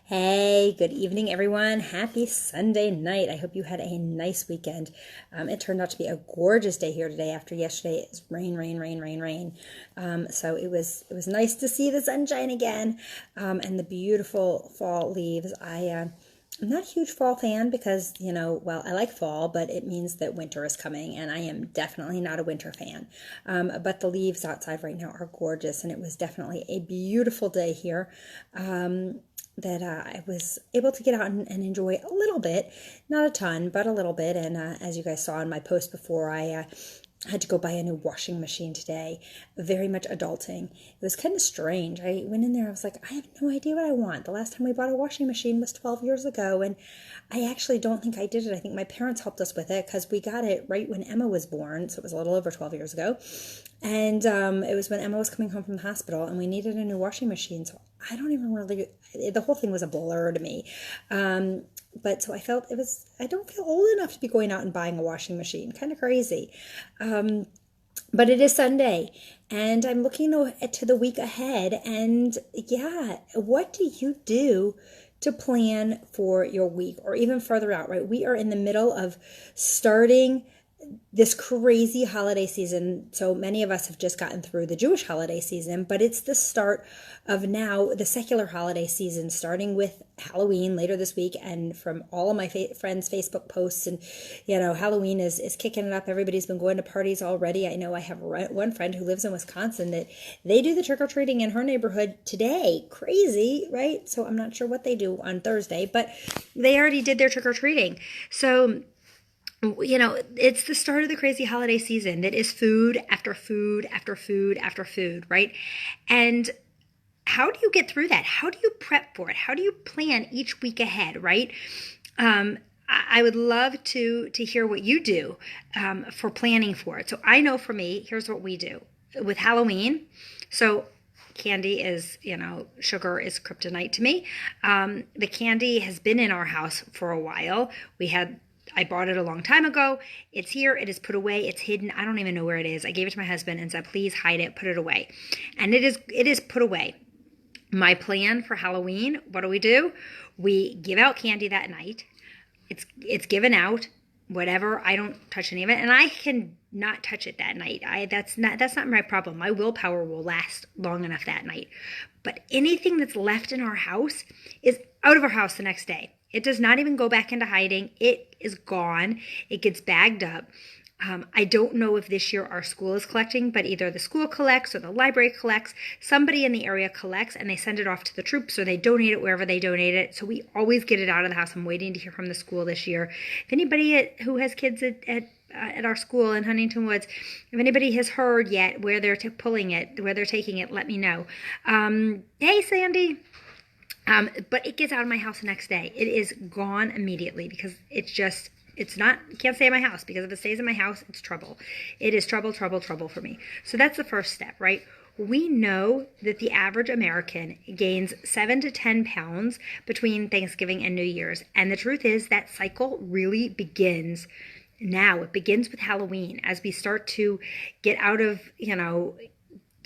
Hey, good evening, everyone. Happy Sunday night. I hope you had a nice weekend. It turned out to be a gorgeous day here today after yesterday. It was rain, rain, rain, rain, rain. So it was nice to see the sunshine again, and the beautiful fall leaves. I'm not a huge fall fan because, well, I like fall, but it means that winter is coming, and I am definitely not a winter fan. But the leaves outside right now are gorgeous, and it was definitely a beautiful day here. That I was able to get out and enjoy a little bit, not a ton, but a little bit. And as you guys saw in my post before, I had to go buy a new washing machine today. Very much adulting. It was kind of strange. I went in there, I was like, I have no idea what I want. The last time we bought a washing machine was 12 years ago, and I actually don't think I did it. I think my parents helped us with it because we got it right when Emma was born, so it was a little over 12 years ago. And it was when Emma was coming home from the hospital, and we needed a new washing machine. So I don't even really, the whole thing was a blur to me. But so I don't feel old enough to be going out and buying a washing machine. Kind of crazy. But it is Sunday, and I'm looking to the week ahead. And yeah, what do you do to plan for your week or even further out, right? We are in the middle of starting this crazy holiday season. So many of us have just gotten through the Jewish holiday season, but it's the start of now the secular holiday season, starting with Halloween later this week. And from all of my friends' Facebook posts, and Halloween is kicking it up. Everybody's been going to parties already. I know I have one friend who lives in Wisconsin that they do the trick-or-treating in her neighborhood today. Crazy, right? So I'm not sure what they do on Thursday, but they already did their trick-or-treating. So it's the start of the crazy holiday season that is food after food after food after food, right? And how do you get through that? How do you prep for it? How do you plan each week ahead, right? I would love to hear what you do for planning for it. So I know for me, here's what we do with Halloween. So candy is, sugar is kryptonite to me. The candy has been in our house for a while. I bought it a long time ago. It's here. It is put away. It's hidden. I don't even know where it is. I gave it to my husband and said, please hide it, put it away. And it is put away. My plan for Halloween, what do? We give out candy that night. It's given out, whatever. I don't touch any of it. And I can not touch it that night. That's not my problem. My willpower will last long enough that night. But anything that's left in our house is out of our house the next day. It does not even go back into hiding. It is gone. It gets bagged up. I don't know if this year our school is collecting, but either the school collects or the library collects. Somebody in the area collects and they send it off to the troops or they donate it wherever they donate it. So we always get it out of the house. I'm waiting to hear from the school this year. If anybody who has kids at our school in Huntington Woods, if anybody has heard yet where they're pulling it, where they're taking it, let me know. Hey, Sandy. But it gets out of my house the next day. It is gone immediately because it's not, you can't stay in my house because if it stays in my house, it's trouble. It is trouble, trouble, trouble for me. So that's the first step, right? We know that the average American gains 7 to 10 pounds between Thanksgiving and New Year's. And the truth is that cycle really begins now. It begins with Halloween as we start to get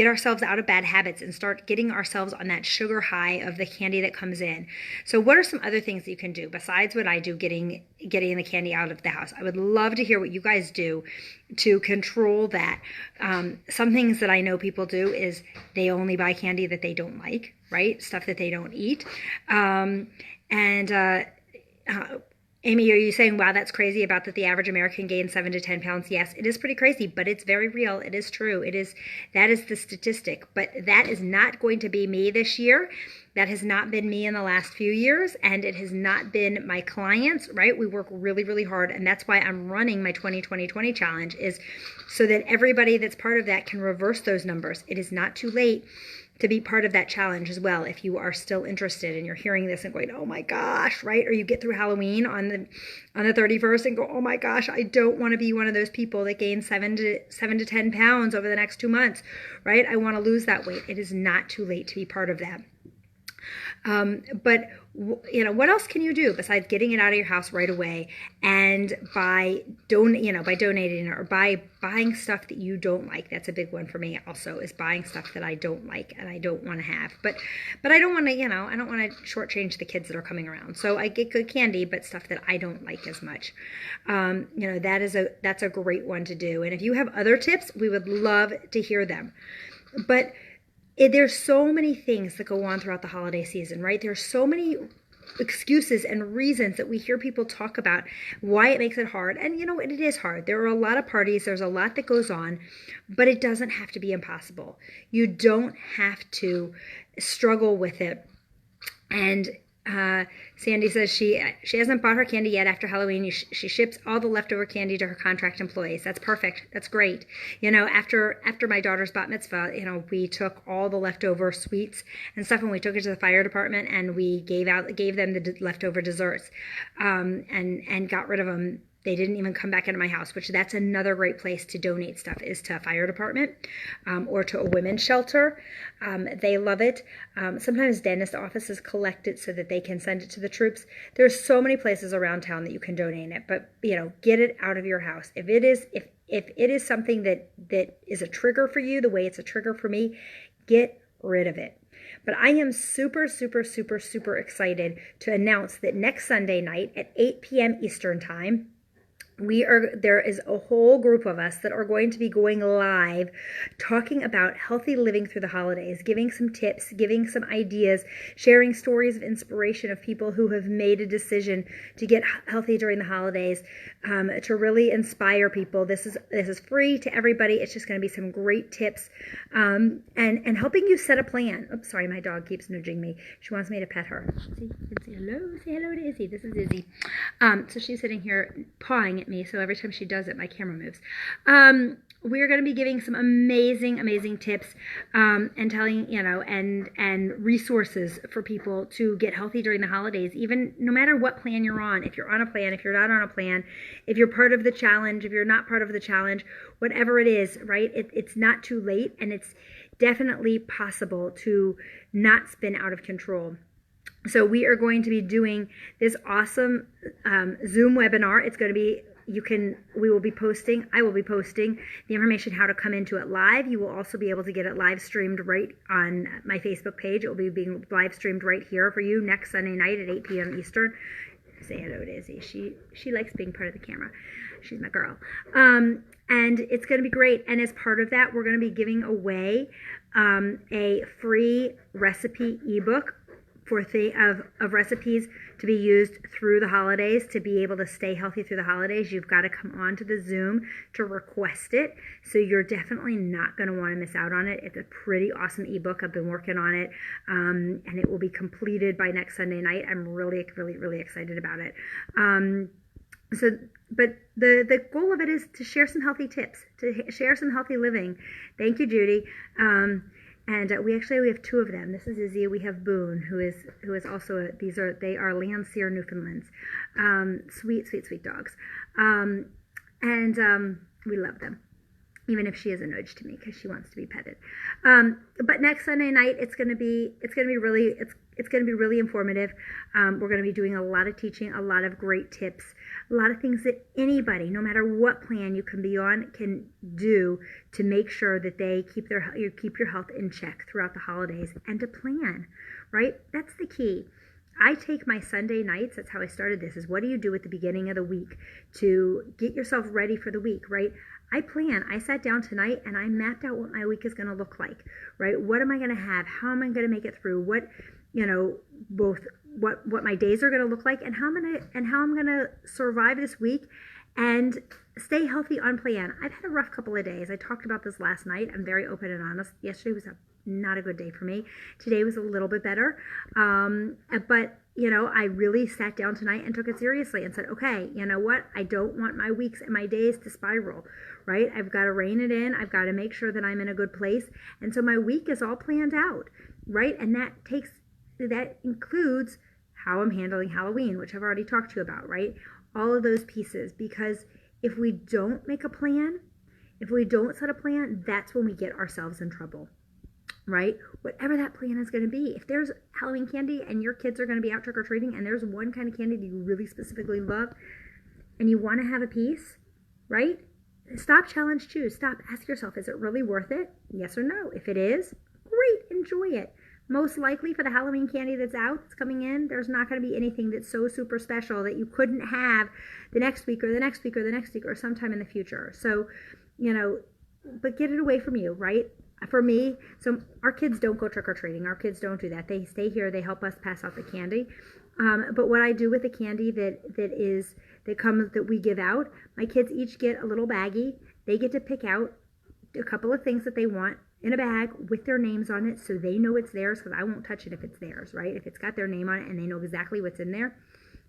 ourselves out of bad habits and start getting ourselves on that sugar high of the candy that comes in. So what are some other things that you can do besides what I do getting the candy out of the house? I would love to hear what you guys do to control that. Some things that I know people do is they only buy candy that they don't like, right? Stuff that they don't eat. Amy, are you saying, wow, that's crazy about that the average American gains 7 to 10 pounds? Yes, it is pretty crazy, but it's very real. It is true. That is the statistic, but that is not going to be me this year. That has not been me in the last few years, and it has not been my clients, right? We work really, really hard, and that's why I'm running my 20-20-20 challenge, is so that everybody that's part of that can reverse those numbers. It is not too late to be part of that challenge as well if you are still interested and you're hearing this and going, oh my gosh, right? Or you get through Halloween on the 31st and go, oh my gosh, I don't want to be one of those people that gain 7 to 10 pounds over the next 2 months, right? I want to lose that weight. It is not too late to be part of that. But what else can you do besides getting it out of your house right away, and by donating or by buying stuff that you don't like? That's a big one for me also, is buying stuff that I don't like and I don't want to have. But I don't want to, I don't want to shortchange the kids that are coming around. So I get good candy, but stuff that I don't like as much. That's a great one to do. And if you have other tips, we would love to hear them. But there's so many things that go on throughout the holiday season, right? There's so many excuses and reasons that we hear people talk about why it makes it hard. And it is hard. There are a lot of parties. There's a lot that goes on, but it doesn't have to be impossible. You don't have to struggle with it. And Sandy says she hasn't bought her candy yet after Halloween. She ships all the leftover candy to her contract employees. That's perfect. That's great. After my daughter's bat mitzvah, we took all the leftover sweets and stuff, and we took it to the fire department, and we gave them the leftover desserts, and got rid of them. They didn't even come back into my house, which that's another great place to donate stuff, is to a fire department, or to a women's shelter. They love it. Sometimes dentist offices collect it so that they can send it to the troops. There's so many places around town that you can donate it, but get it out of your house. If it is something that is a trigger for you, the way it's a trigger for me, get rid of it. But I am super, super, super, super excited to announce that next Sunday night at 8 p.m. Eastern Time, there is a whole group of us that are going to be going live talking about healthy living through the holidays, giving some tips, giving some ideas, sharing stories of inspiration of people who have made a decision to get healthy during the holidays, to really inspire people. This is free to everybody. It's just going to be some great tips, and helping you set a plan. Oops, sorry, my dog keeps nudging me. She wants me to pet her. See, say hello to Izzy. This is Izzy. So she's sitting here pawing at me, so every time she does it, my camera moves. We're going to be giving some amazing tips, and telling, and resources for people to get healthy during the holidays, even no matter what plan you're on. If you're on a plan, if you're not on a plan, if you're part of the challenge, if you're not part of the challenge, whatever it is, right? It's not too late, and it's definitely possible to not spin out of control. So we are going to be doing this awesome Zoom webinar. It's going to be, I will be posting the information how to come into it live. You will also be able to get it live streamed right on my Facebook page. It will be being live streamed right here for you next Sunday night at 8 p.m. Eastern. Say hello to Izzy. She likes being part of the camera. She's my girl. And it's going to be great. And as part of that, we're going to be giving away a free recipe ebook of recipes to be used through the holidays. To be able to stay healthy through the holidays, you've got to come on to the Zoom to request it. So you're definitely not going to want to miss out on it. It's a pretty awesome ebook. I've been working on it, and it will be completed by next Sunday night. I'm really, really, really excited about it. But the goal of it is to share some healthy tips, to share some healthy living. Thank you, Judy. And we have two of them. This is Izzy. We have Boone, who is also they are Landseer Newfoundlands, sweet dogs, and we love them, even if she is a nudge to me because she wants to be petted. But next Sunday night, it's going to be really informative. We're going to be doing a lot of teaching, a lot of great tips, a lot of things that anybody, no matter what plan you can be on, can do to make sure that they keep your health in check throughout the holidays, and to plan, right? That's the key. I take my Sunday nights, that's how I started this, is what do you do at the beginning of the week to get yourself ready for the week, right? I plan. I sat down tonight and I mapped out what my week is going to look like, right? What am I going to have? How am I going to make it through? Both what my days are going to look like, and how I'm going to survive this week and stay healthy on plan. I've had a rough couple of days. I talked about this last night. I'm very open and honest. Yesterday was not a good day for me. Today was a little bit better. But I really sat down tonight and took it seriously and said, okay, you know what? I don't want my weeks and my days to spiral, right? I've got to rein it in. I've got to make sure that I'm in a good place. And so my week is all planned out, right? And that includes how I'm handling Halloween, which I've already talked to you about, right? All of those pieces, because if we don't make a plan, if we don't set a plan, that's when we get ourselves in trouble. right? Whatever that plan is going to be. If there's Halloween candy and your kids are going to be out trick-or-treating and there's one kind of candy that you really specifically love and you want to have a piece, right? Stop, challenge, choose. Stop, ask yourself, is it really worth it? Yes or no? If it is, great, enjoy it. Most likely for the Halloween candy that's out, that's coming in, there's not going to be anything that's so super special that you couldn't have the next week or the next week or the next week or sometime in the future. So, but get it away from you, right? For me, so our kids don't go trick-or-treating. Our kids don't do that. They stay here. They help us pass out the candy. But what I do with the candy that we give out, my kids each get a little baggie. They get to pick out a couple of things that they want in a bag with their names on it so they know it's theirs, because I won't touch it if it's theirs, right? If it's got their name on it and they know exactly what's in there,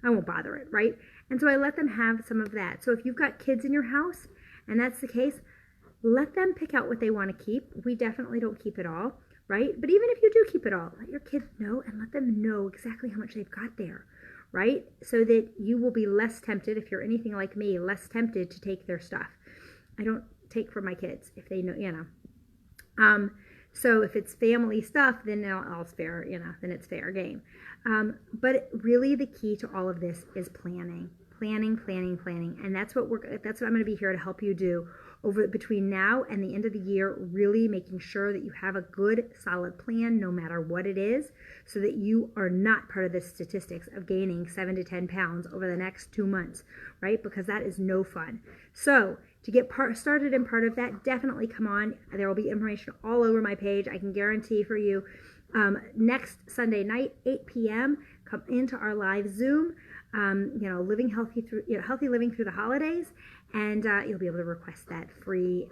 I won't bother it, right? And so I let them have some of that. So if you've got kids in your house and that's the case, let them pick out what they want to keep. We definitely don't keep it all, right? But even if you do keep it all, let your kids know and let them know exactly how much they've got there, right? So that you will be less tempted, if you're anything like me, less tempted to take their stuff. I don't take from my kids if they know, so if it's family stuff, then all's fair, then it's fair game. But really the key to all of this is planning. And that's what I'm going to be here to help you do between now and the end of the year, really making sure that you have a good, solid plan, no matter what it is, so that you are not part of the statistics of gaining 7 to 10 pounds over the next 2 months, right? Because that is no fun. So to get started in part of that, definitely come on. There will be information all over my page. I can guarantee for you next Sunday night, 8 p.m., come into our live Zoom. Living healthy through healthy living through the holidays, and you'll be able to request that free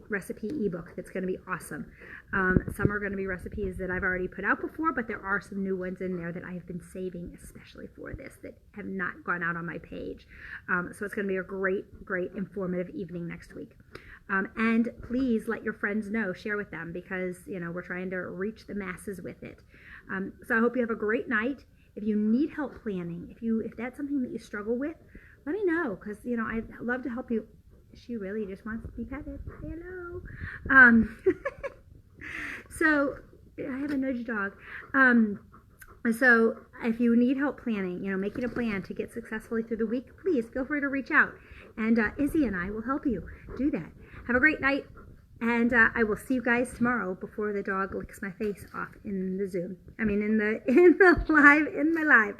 recipe ebook. That's going to be awesome. Some are going to be recipes that I've already put out before, but there are some new ones in there that I've been saving especially for this that have not gone out on my page. So it's going to be a great informative evening next week. And please let your friends know, share with them, because we're trying to reach the masses with it. So I hope you have a great night. If you need help planning, if that's something that you struggle with, let me know, because I'd love to help you. She really just wants to be petted. Hello. So I have a nudge dog. So if you need help planning, making a plan to get successfully through the week, please feel free to reach out, and Izzy and I will help you do that. Have a great night. And I will see you guys tomorrow before the dog licks my face off in the Zoom. In my live.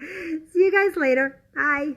See you guys later. Bye.